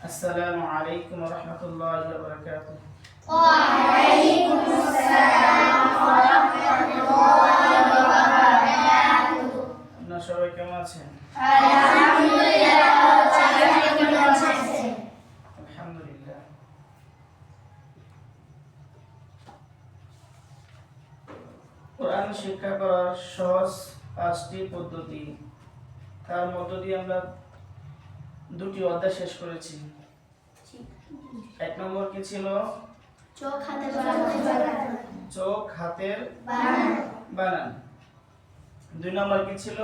আসসালামু আলাইকুম ওয়া রাহমাতুল্লাহি ওয়া বারাকাতুহু। ওয়া আলাইকুমুস সালাম ওয়া রাহমাতুল্লাহি ওয়া বারাকাতুহু। আপনারা সবাই কেমন আছেন? আলহামদুলিল্লাহ। আপনি কেমন আছেন? আলহামদুলিল্লাহ। কোরআন শিক্ষা করার সহজ 5টি পদ্ধতি, তার মধ্য দিয়ে আমরা 2টি অধ্যায় শেষ করেছি। 1 নম্বর কি ছিল? চোখ হাতে বানানো। চোখ হাতের বানানো। বানান। 2 নম্বর কি ছিল?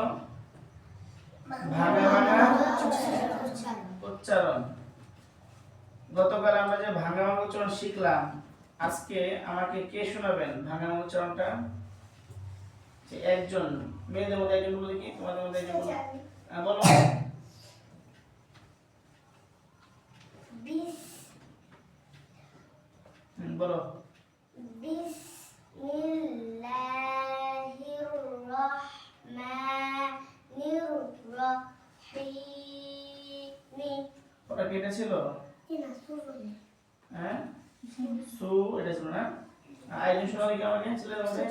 ভাঙা ভাঙা উচ্চারণ। গতকাল আমরা যে ভাঙা ভাঙা উচ্চারণ শিখলাম, আজকে আমাকে কে শোনাবেন ভাঙা ভাঙা উচ্চারণটা? যে একজন, মেয়েদের মধ্যে একজন বলে কি, তোমাদের মধ্যে একজন বলো। বলো। বলো। বিসমিল্লাহির রহমানির রহিম। ওটা কি এটা ছিল? হ্যাঁ, সু এটা ছিল না? আইডিন শোনালে কি আমাকে ছেলেদের মধ্যে?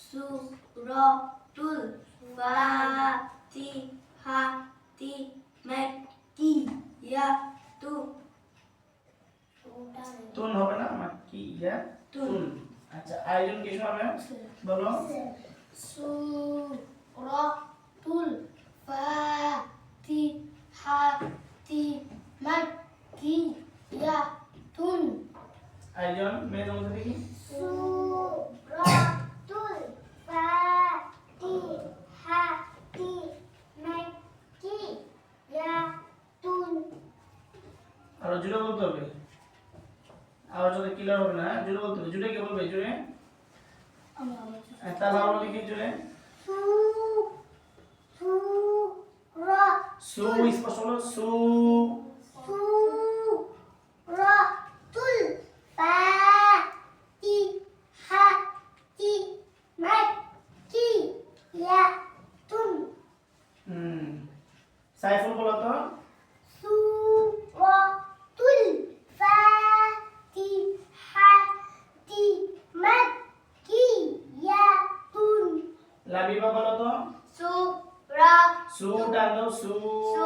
সূরাতুল ফাতিহাতি মাক্কিয়াতুন। তুন হবে না, মাক্কিয়া তুন। আচ্ছা, আইডিন কি শোনাবে? বলো। সূরাতুল ফাতিহাতি মাক্কিয়াতুন। আইজন মেয়েদের মধ্যে দেখি। সূরাতুল ফাতিহাতি মাক্কিয়াতুন। আর জুড়ে বলতে হবে, আওয়াজ যদি ক্লিয়ার হবে না, জুড়ে বলতে হবে। জুড়ে কে বলবে? জুড়ে তাহলে আমরা বলি কি জুড়ে? সু স্পষ্ট হলো। সূরাতুল ফাতিহাতি মাক্কিয়াতুন। সাইফুল বলো তো। সূরাতুল ফাতিহাতি মাক্কিয়াতুন। লাবিবা বলো তো। সু টান দাও। সূরাতুল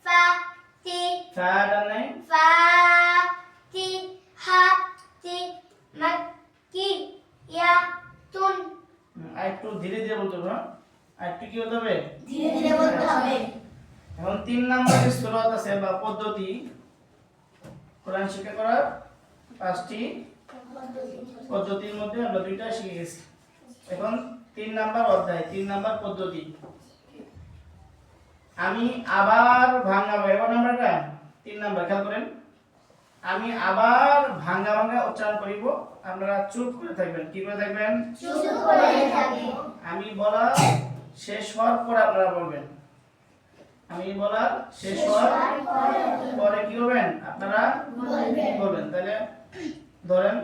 ফা টান নাই। ফাতিহাতি মাক্কিয়াতুন। আর একটু ধীরে ধীরে বলতে হবে। আর একটু কি হতে হবে? ধীরে ধীরে বলতে হবে। এখন 3 নম্বরে সূরাত আছে বা পদ্ধতি, কোরআন শিক্ষা করার 5টি পদ্ধতির মধ্যে আমরা 2টা শিখে গেছি। এখন 3 নাম্বার অধ্যায়, 3 নাম্বার পদ্ধতি। আমি আবার ভাঙাবো। এবার নাম্বারটা 3 নাম্বার, খেয়াল করেন। আমি আবার ভাঙা ভাঙা উচ্চারণ করিব, আপনারা চুপ করে থাকবেন। কি করে থাকবেন? চুপ করে থাকবেন। আমি বলা শেষ হওয়ার পর আপনারা বলবেন। আমি বলা শেষ হওয়ার পরে কি করবেন? আপনারা বলবেন। তাহলে ধরেন,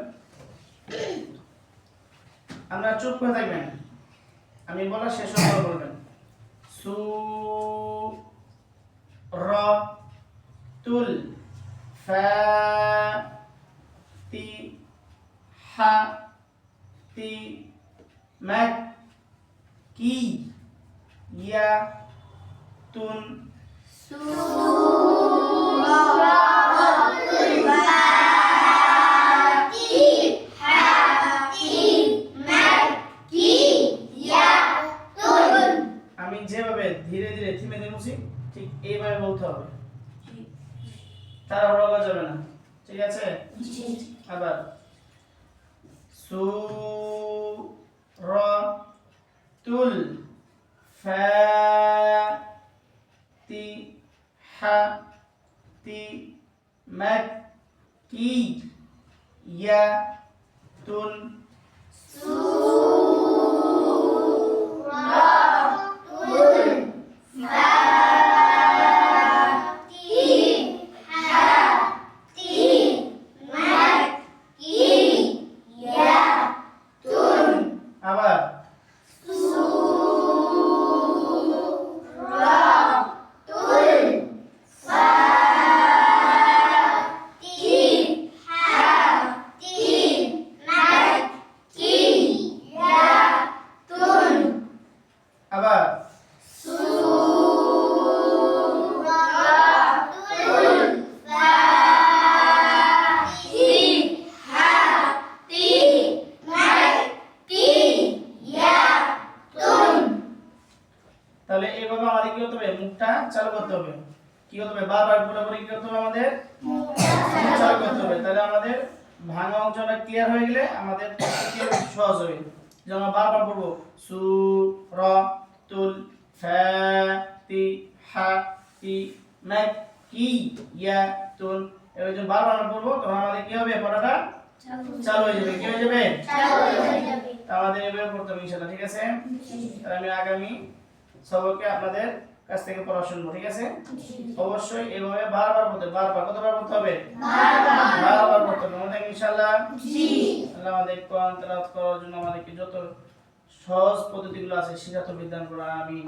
আপনারা চুপ করে থাকবেন, আমি বলা শেষ হওয়ার পর বলবেন। সূরাতুল ফাতিহাতি মাক্কিয়াতুন। সূরাতুল ফাতিহাতি মাক্কিয়াতুন। আমি যেভাবে ধীরে ধীরে থেমে দেবছি, ঠিক এইভাবে বলতে হবে, তাড়াহুড়ো করা যাবে না। ঠিক আছে? আবার সূরাতুল ফাতিহাতি মাক্কিয়াতুন। তাহলে এইভাবে আমাদের কি করতে হবে, মুখটা চালু করতে হবে। কি করতে হবে, বারবার পুরোপুরি কি করতে হবে, আমাদের মুখ চালু করতে হবে। তাহলে আমাদের ভাঙা অংশটা ক্লিয়ার হয়ে গেলে আমাদের কি হবে, সহজ হবে। যেমন আমরা বারবার বলবো সু র তুল ফা তি হা তি মা কি ইয়া তুল, এভাবে যখন বারবার আমরা বলবো তখন আমাদের কি হবে, পড়াটা চালু হয়ে যাবে। কি হয়ে যাবে, আমাদের এভাবে পড়তে হবে ইনশাআল্লাহ। ঠিক আছে, তাহলে আমি আগামী সবকে আপনাদের কাছ থেকে পড়া শুনবো। ঠিক আছে, অবশ্যই এভাবে বারবার বলতে, বারবার কতবার বলতে হবে, বারবার বলতে হবে। আমাদের ইনশাআল্লাহ আল্লাহ আমাদের কোরআন তেলাওয়াত করার জন্য আমাদেরকে যত সহজ পদ্ধতিগুলো আছে সেটা তো বিধান করা। আমিন।